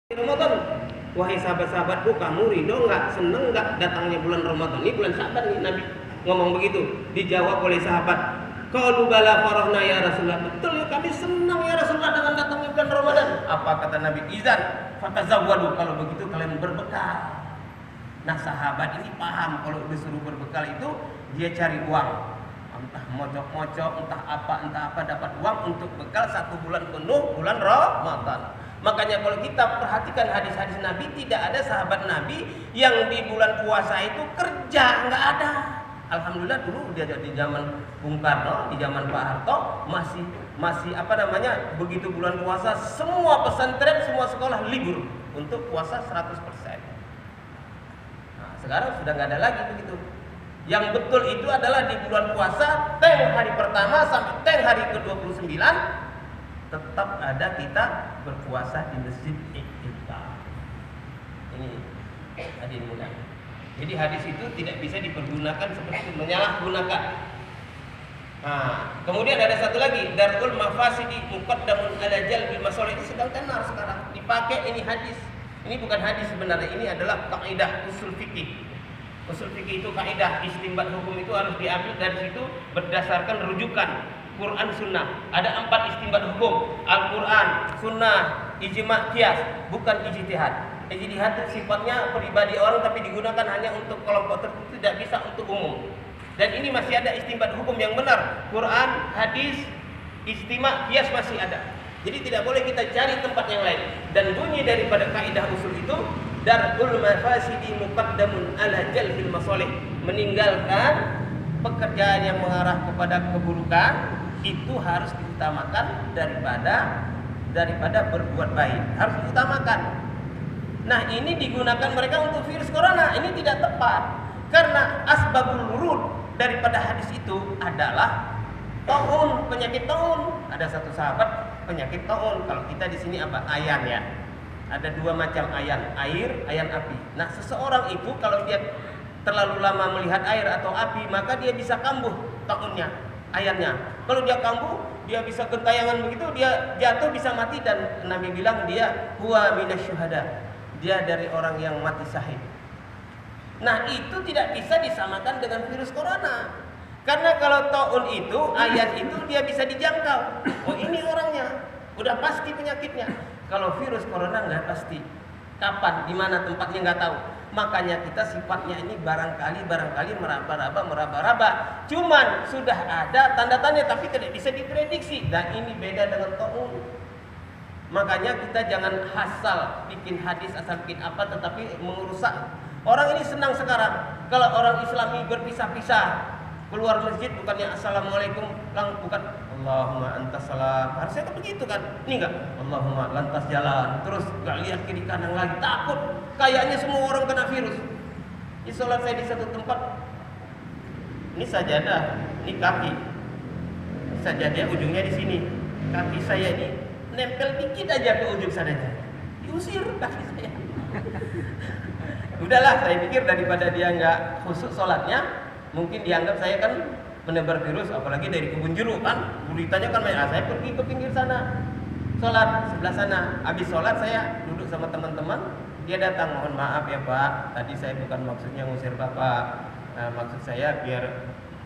Ramadan. Wahai sahabat-sahabatku, kamu ridho nggak, seneng nggak datangnya bulan Ramadan? Ini bulan Syaban nih, Nabi ngomong begitu. Dijawab oleh sahabat, qalu bala farahna ya Rasulullah. Betul ya, kami senang ya Rasulullah dengan datangnya bulan Ramadan. Apa kata Nabi? Izan fatazawwadu, kalau begitu kalian berbekal. Nah, sahabat ini paham kalau disuruh berbekal itu dia cari uang. Entah mocok-mocok, entah apa dapat uang untuk bekal 1 bulan penuh bulan Ramadan. Makanya kalau kita perhatikan hadis-hadis Nabi, tidak ada sahabat Nabi yang di bulan puasa itu kerja, nggak ada. Alhamdulillah dulu dia di zaman Bung Karno, di zaman Pak Harto masih begitu bulan puasa semua pesantren, semua sekolah libur untuk puasa 100%. Nah, sekarang sudah nggak ada lagi begitu. Yang betul itu adalah di bulan puasa, teng hari pertama sampai teng hari ke-29 tetap ada kita berpuasa di masjid Iqtiqah. Ini hadis mulia. Jadi hadis itu tidak bisa dipergunakan seperti menyalahgunakan. Nah, kemudian ada satu lagi, darul mafasidi muqaddamun ala jalbil masalih. Ini sedang tenar sekarang dipakai ini hadis. Ini bukan hadis sebenarnya, ini adalah kaidah usul fikih. Usul fikih itu kaidah, istinbat hukum itu harus diambil dari situ berdasarkan rujukan Quran Sunnah. Ada 4 istinbat hukum: Al-Quran, Sunnah, ijma, qiyas, bukan ijtihad. Ijtihad itu sifatnya pribadi orang tapi digunakan hanya untuk kelompok tertentu, tidak bisa untuk umum. Dan ini masih ada istinbat hukum yang benar. Quran, hadis, ijtima, qiyas masih ada. Jadi tidak boleh kita cari tempat yang lain. Dan bunyi daripada kaidah usul itu, darul mafasidi muqaddamun ala jalbil masalih. Meninggalkan pekerjaan yang mengarah kepada keburukan itu harus diutamakan daripada berbuat baik, harus diutamakan. Nah, ini digunakan mereka untuk virus corona. Ini tidak tepat karena asbabul wurud daripada hadis itu adalah taun, penyakit taun. Ada satu sahabat penyakit taun. Kalau kita di sini apa? Ayan ya. Ada 2 macam ayan, air, ayan api. Nah, seseorang itu kalau dia terlalu lama melihat air atau api, maka dia bisa kambuh taunnya, ayannya. Kalau dia kambuh, dia bisa gentayangan begitu, dia jatuh bisa mati. Dan Nabi bilang dia huwa minasyuhada, dia dari orang yang mati syahid. Nah, itu tidak bisa disamakan dengan virus corona. Karena kalau taun itu, ayan itu dia bisa dijangkau. Oh, ini orangnya, udah pasti penyakitnya. Kalau virus corona nggak pasti. Kapan, di mana tempatnya nggak tahu. Makanya kita sifatnya ini barangkali meraba-raba. Cuman sudah ada tanda-tanda tapi tidak bisa diprediksi. Dan ini beda dengan taun. Makanya kita jangan asal bikin hadis, asal bikin apa, tetapi merusak. Orang ini senang sekarang kalau orang Islami berpisah-pisah keluar masjid, bukannya assalamualaikum, bukan Allahumma antas salam. Harusnya kan begitu kan? Ini enggak, Allahumma lantas jalan, terus enggak lihat kiri kanan lagi, takut. Kayaknya semua orang kena virus. Di sholat saya di satu tempat, ini sajadah, ini kaki. Sajadah ujungnya di sini. Kaki saya ini nempel dikit aja ke ujung sadanya. Diusir kaki saya. Udahlah, saya pikir daripada dia enggak khusyuk sholatnya, mungkin dianggap saya kan menebar virus, apalagi dari kebun jeruk kan. Beritanya kan saya pergi ke pinggir sana, sholat sebelah sana. Habis sholat saya duduk sama teman-teman, dia datang, mohon maaf ya Pak, tadi saya bukan maksudnya ngusir Bapak. Maksud saya biar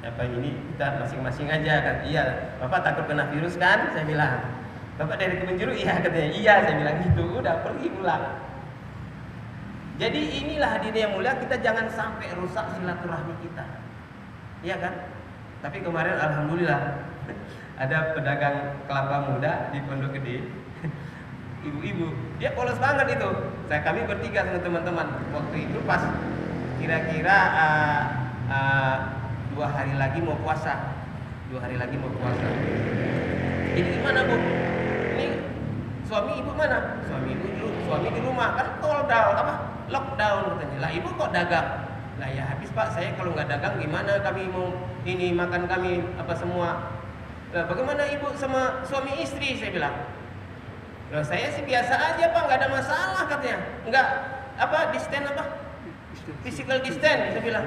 ini kita masing-masing aja kan. Iya, Bapak takut kena virus kan? Saya bilang. Bapak dari kebun jeruk? Iya katanya. Iya, saya bilang gitu. Udah pergi pulang. Jadi inilah hadirin yang mulia, kita jangan sampai rusak silaturahmi kita. Iya kan? Tapi kemarin alhamdulillah ada pedagang kelapa muda di Pondok Gede. Ibu-ibu, dia polos banget itu. Kami bertiga sama teman-teman. Waktu itu pas kira-kira 2 hari lagi mau puasa. 2 hari lagi mau puasa. Jadi gimana Bu? Ini suami ibu mana? Suami di rumah kan lockdown katanya. Lah ibu kok dagang? Lah ya habis Pak, saya kalau nggak dagang gimana kami mau ini makan kami apa semua. Lah bagaimana ibu sama suami istri? Saya bilang. Lah saya sih biasa aja Pak, nggak ada masalah katanya. Nggak physical distance saya bilang.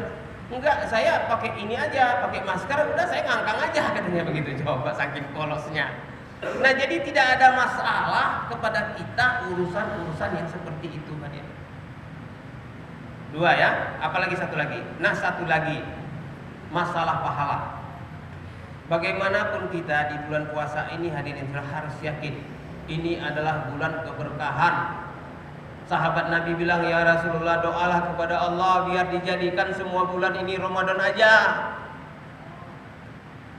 Enggak, saya pakai ini aja, pakai masker, udah saya ngangkang aja katanya begitu. Coba saking polosnya. Nah, jadi tidak ada masalah kepada kita urusan-urusan yang seperti itu, hadirin. Dua ya, apalagi satu lagi. Nah, satu lagi masalah pahala. Bagaimanapun kita di bulan puasa ini, hadirin harus yakin ini adalah bulan keberkahan. Sahabat Nabi bilang, ya Rasulullah, doalah kepada Allah biar dijadikan semua bulan ini Ramadan aja.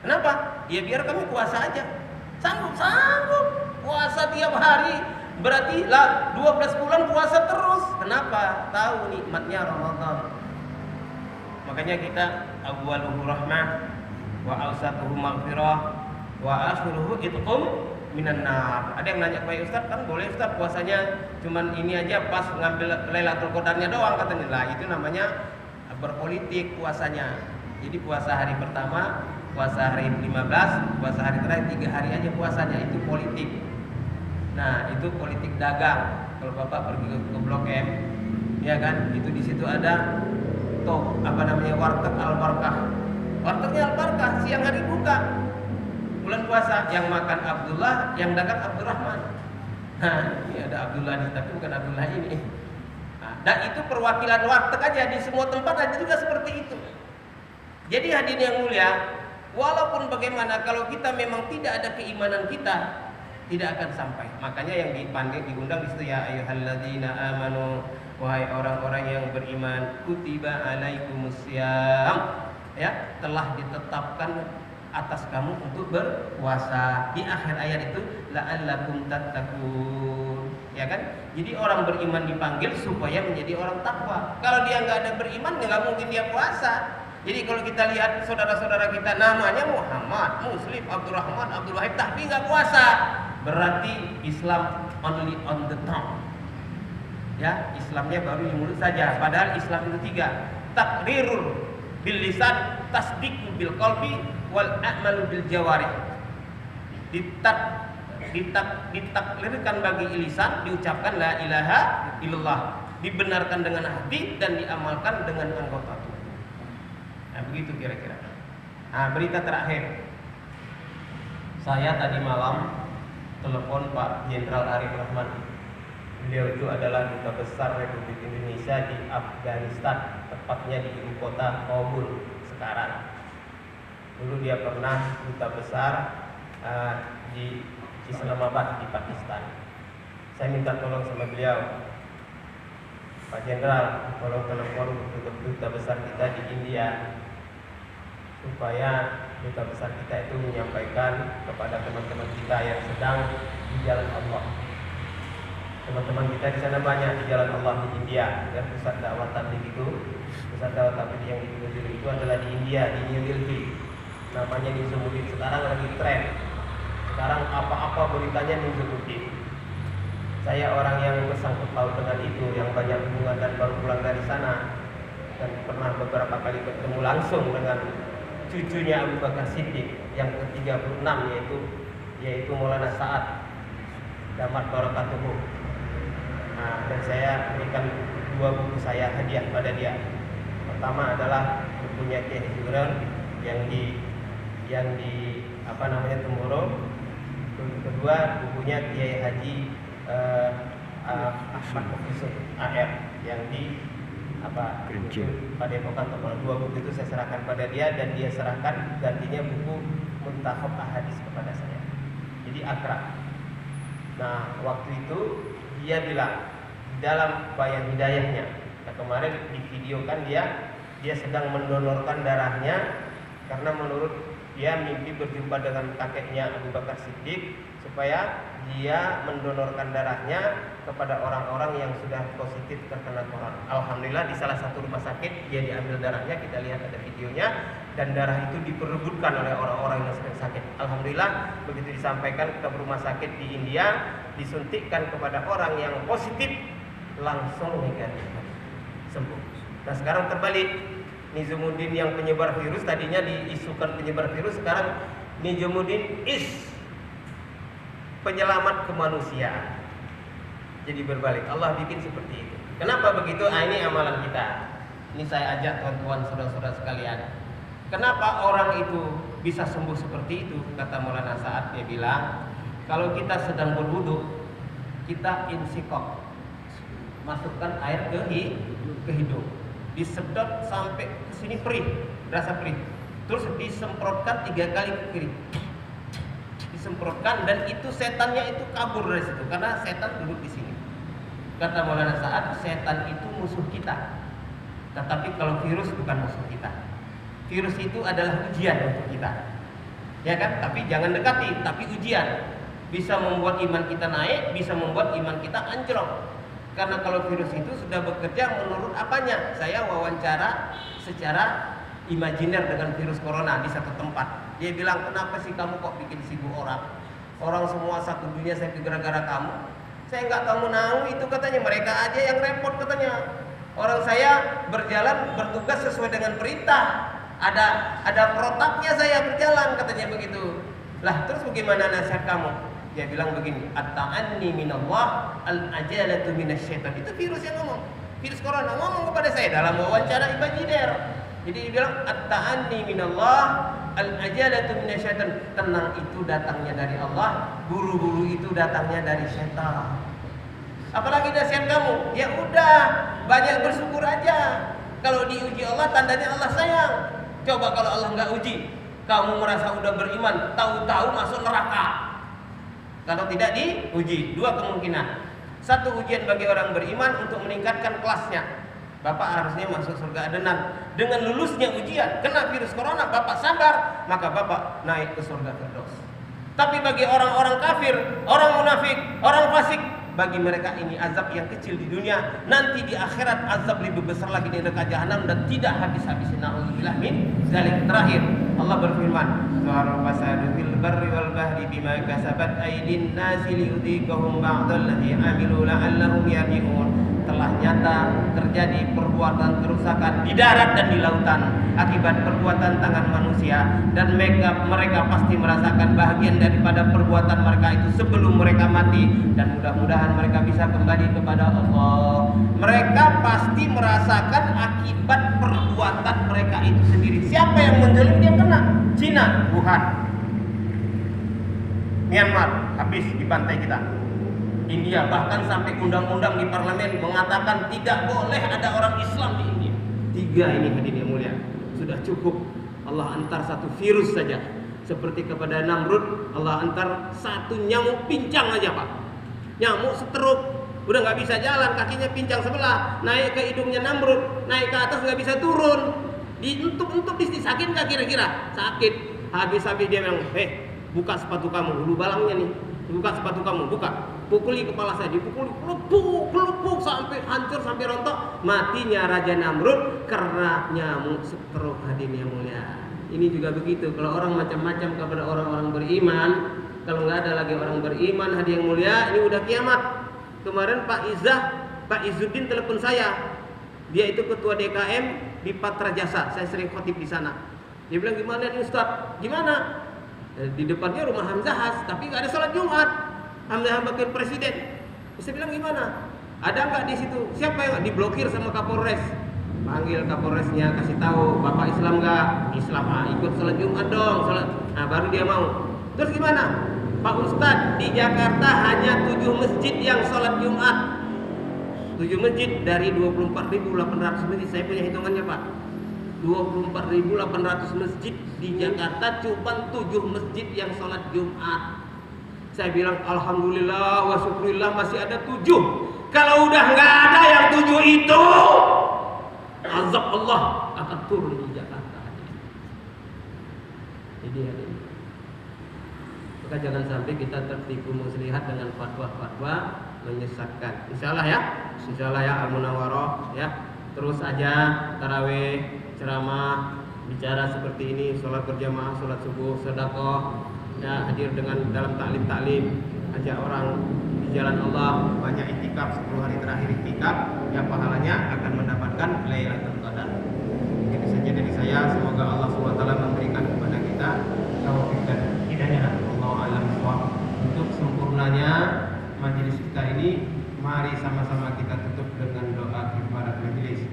Kenapa? Ya biar kami puasa aja. Sanggup puasa tiap hari. Berarti lah 12 bulan puasa terus. Kenapa? Tahu nikmatnya Ramadan. Makanya kita awwaluhu rahmah wa awsatuhu maghfirah wa akhiruhu itqum minan nar. Ada yang nanya kepada Ustaz, kan boleh Ustaz puasanya cuman ini aja pas ngambil Lailatul Qadarnya doang katanya. Lah itu namanya berpolitik puasanya. Jadi puasa hari pertama, puasa hari 15, puasa hari terakhir 3 hari aja puasanya, itu politik. Nah, itu politik dagang. Kalau Bapak pergi ke Blok M, ya kan? Itu di situ ada warteg Al-Barkah. Wartegnya Al-Barkah siang hari buka. Bulan puasa yang makan Abdullah, yang dagang Abdurrahman. Nah, ini ada Abdullah nih, tapi bukan Abdullah ini. Nah, dan itu perwakilan warteg aja, di semua tempat ada juga seperti itu. Jadi hadirin yang mulia, walaupun bagaimana kalau kita memang tidak ada keimanan kita, tidak akan sampai. Makanya yang dipanggil diundang di situ, ya ayyuhalladzina amanu, wahai orang-orang yang beriman, kutiba alaikumusiyam, ya, telah ditetapkan atas kamu untuk berpuasa. Di akhir ayat itu la'allakum tattaqun, ya kan? Jadi orang beriman dipanggil supaya menjadi orang takwa. Kalau dia nggak ada beriman, nggak mungkin dia puasa. Jadi kalau kita lihat saudara-saudara kita namanya Muhammad, Muslim, Abdurrahman, Abdul Wahid, tapi nggak puasa, berarti Islam only on the tongue. Ya, Islamnya baru di mulut saja. Padahal Islam itu 3: takrirul bil lisan, tasdiqu bil qalbi, wal a'malu bil jawarih. Ditaklirkan bagi lisan, diucapkan la ilaha illallah, dibenarkan dengan hati dan diamalkan dengan anggota tubuh. Nah, begitu kira-kira. Nah, berita terakhir. Saya tadi malam telepon Pak Jenderal Arif Rahman. Beliau itu adalah Duta Besar Republik Indonesia di Afghanistan, tepatnya di ibu kota Kabul sekarang. Dulu dia pernah Duta Besar di Islamabad di Pakistan. Saya minta tolong sama beliau, Pak Jenderal, tolong telepon Duta Besar kita di India, supaya Duta Besar kita itu menyampaikan kepada teman-teman kita yang sedang di jalan Allah. Teman-teman kita di sana banyak di jalan Allah di India. Dan pusat dakwah tabligh pusat dakwah tabligh yang dituju itu adalah di India, di New Delhi. Namanya Nizamuddin, sekarang lagi tren. Sekarang apa-apa beritanya Nizamuddin. Saya orang yang bersangkut paut dengan itu, yang banyak hubungan dan baru pulang dari sana, dan pernah beberapa kali bertemu langsung dengan cucunya Abu Bakar Siddiq yang ke-36, yaitu Maulana Sa'ad Damat Barakatuhu. Nah, dan saya berikan 2 buku saya hadiah pada dia. Pertama adalah bukunya Kiai Zuran yang di Temurung. Kedua bukunya Kiai Haji Ahmad Yusuf AR yang di Padepokan Tokol. 2 buku itu saya serahkan pada dia, dan dia serahkan gantinya buku Muntakhab Ahadits kepada saya. Jadi akrab. Nah, waktu itu dia bilang di dalam bayang hidayahnya, nah kemarin divideokan dia sedang mendonorkan darahnya karena menurut dia mimpi berjumpa dengan kakeknya Abu Bakar Siddiq, supaya dia mendonorkan darahnya kepada orang-orang yang sudah positif terkena corona. Alhamdulillah di salah satu rumah sakit dia diambil darahnya, kita lihat ada videonya, dan darah itu diperebutkan oleh orang-orang yang sedang sakit. Alhamdulillah begitu disampaikan ke rumah sakit di India, disuntikkan kepada orang yang positif, langsung negatif, sembuh. Nah sekarang terbalik, Nizamuddin yang penyebar virus, tadinya diisukan penyebar virus, sekarang Nizamuddin is penyelamat kemanusiaan. Jadi berbalik, Allah bikin seperti itu. Kenapa begitu? Nah, ini amalan kita. Ini saya ajak tuan-tuan, saudara-saudara sekalian. Kenapa orang itu bisa sembuh seperti itu? Kata Maulana Sa'ad, dia bilang, Kalau kita sedang berwudu, kita insikok, masukkan air ke hidung, disedot sampai ke sini perih, berasa perih. Terus disemprotkan 3 kali ke kiri, disemprotkan, dan itu setannya itu kabur dari situ karena setan duduk di sini. Kata Maulana Sa'ad, setan itu musuh kita. Tetapi kalau virus bukan musuh kita. Virus itu adalah ujian untuk kita, ya kan? Tapi jangan dekati, tapi ujian. Bisa membuat iman kita naik, bisa membuat iman kita anjlok. Karena kalau virus itu sudah bekerja menurut apanya? Saya wawancara secara imajiner dengan virus corona di satu tempat. Dia bilang, kenapa sih kamu kok bikin sibuk orang? Orang semua satu dunia saya gara-gara kamu. Saya nggak tahu menahu itu, katanya. Mereka aja yang repot, katanya. Orang saya berjalan bertugas sesuai dengan perintah. Ada protapnya saya berjalan, katanya begitu. Lah terus bagaimana nasihat kamu? Dia bilang begini, at-ta'anni minallah, al-ajalatu minasyaitan. Itu virus yang ngomong, virus corona ngomong kepada saya dalam wawancara imajiner. Jadi dia bilang, at-ta'anni minallah, al-ajalatu minasyaitan. Tenang itu datangnya dari Allah, buru-buru itu datangnya dari setan. Apalagi nasihat kamu? Ya udah, banyak bersyukur aja. Kalau diuji Allah, tandanya Allah sayang. Coba kalau Allah nggak uji, kamu merasa udah beriman, tahu-tahu masuk neraka. Kalau tidak diuji, 2 kemungkinan. 1 ujian bagi orang beriman untuk meningkatkan kelasnya. Bapak harusnya masuk surga adenan. Dengan lulusnya ujian, kena virus corona, Bapak sabar, maka Bapak naik ke surga Firdaus. Tapi bagi orang-orang kafir, orang munafik, orang fasik, bagi mereka ini azab yang kecil di dunia, nanti di akhirat azab lebih besar lagi di neraka jahanam dan tidak habis-habis. Na'udzubillah min dzalik. Terakhir Allah berfirman, "Zahara fasadu fil barri wal bahri bima kasabat aydin nasi liyudhiqahum ba'dal ladzi 'amilu la'allahum yarji'un." Telah nyata terjadi perbuatan kerusakan di darat dan di lautan akibat perbuatan tangan manusia, dan mereka pasti merasakan bahagian daripada perbuatan mereka itu sebelum mereka mati, dan mudah-mudahan mereka bisa kembali kepada Allah. Mereka pasti merasakan akibat perbuatan mereka itu sendiri. Siapa yang menzalim dia kena. Cina, Wuhan, Myanmar, habis di pantai kita. India, bahkan sampai undang-undang di parlemen mengatakan tidak boleh ada orang Islam di India. 3 ini hadirin yang mulia, sudah cukup Allah antar 1 virus saja. Seperti kepada Namrud, Allah antar 1 nyamuk pincang aja, Pak. Nyamuk stroke, udah nggak bisa jalan, kakinya pincang sebelah, naik ke hidungnya Namrud, naik ke atas nggak bisa turun. Dientuk-entuk sakit nggak kira-kira? Sakit. Habis-habis dia bilang, buka sepatu kamu, hulu balangnya nih. Buka sepatu kamu, buka. Pukuli kepala saya, dipukuli, pelupuk sampai hancur, sampai rontok. Matinya Raja Namrud karena nyamuk stroke, hadirin yang mulia. Ini juga begitu. Kalau orang macam-macam kepada orang-orang beriman, kalau nggak ada lagi orang beriman, hadirin yang mulia, ini udah kiamat. Kemarin Pak Izzuddin telepon saya. Dia itu ketua DKM di Patra Jasa. Saya sering khotib di sana. Dia bilang, gimana nih Ustaz? Gimana? Di depannya rumah Hamzahas, tapi nggak ada sholat Jumat. Hamzah wakil presiden. Saya bilang, gimana? Ada nggak di situ? Siapa yang diblokir sama Kapolres? Panggil Kapolresnya, kasih tahu, Bapak Islam nggak? Islam, ikut sholat Jumat dong. Nah, baru dia mau. Terus gimana? Pak Ustadz, di Jakarta hanya 7 masjid yang sholat Jumat. 7 masjid dari 24.800 masjid. Saya punya hitungannya, Pak. 24.800 masjid di Jakarta, cuma 7 masjid yang sholat Jumat. Saya bilang, alhamdulillah wa syukurillah masih ada 7. Kalau udah nggak ada yang 7 itu, azab Allah akan turun di Jakarta. Jadi maka jangan sampai kita tertipu muslihat dengan fatwa-fatwa menyesatkan. Insyaallah ya, insyaallah ya, al-munawwarah ya. Terus aja tarawih, ceramah, bicara seperti ini, sholat berjamaah, sholat subuh, sedekah, ya, hadir dengan dalam taklim, ajak orang di jalan Allah, banyak iktikaf 10 hari terakhir iktikaf, ya pahalanya akan mendapatkan Lailatul Qadar. Itu saja dari saya, semoga Allah SWT memberikan kepada kita taufik dan hidayah. Allahu a'lam bishawab. Untuk sempurnanya majelis kita ini, mari sama-sama kita tutup dengan doa kifarat majelis.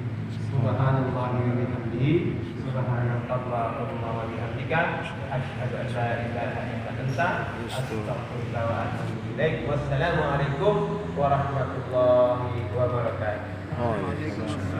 Subhanallah wa bihamdihi, subhanallah wa bihamdika, asyhadu an la ilaha illa anta astaghfiruka wa atubu ilaik. Wassalamualaikum warahmatullahi wabarakatuh. Oh, iya.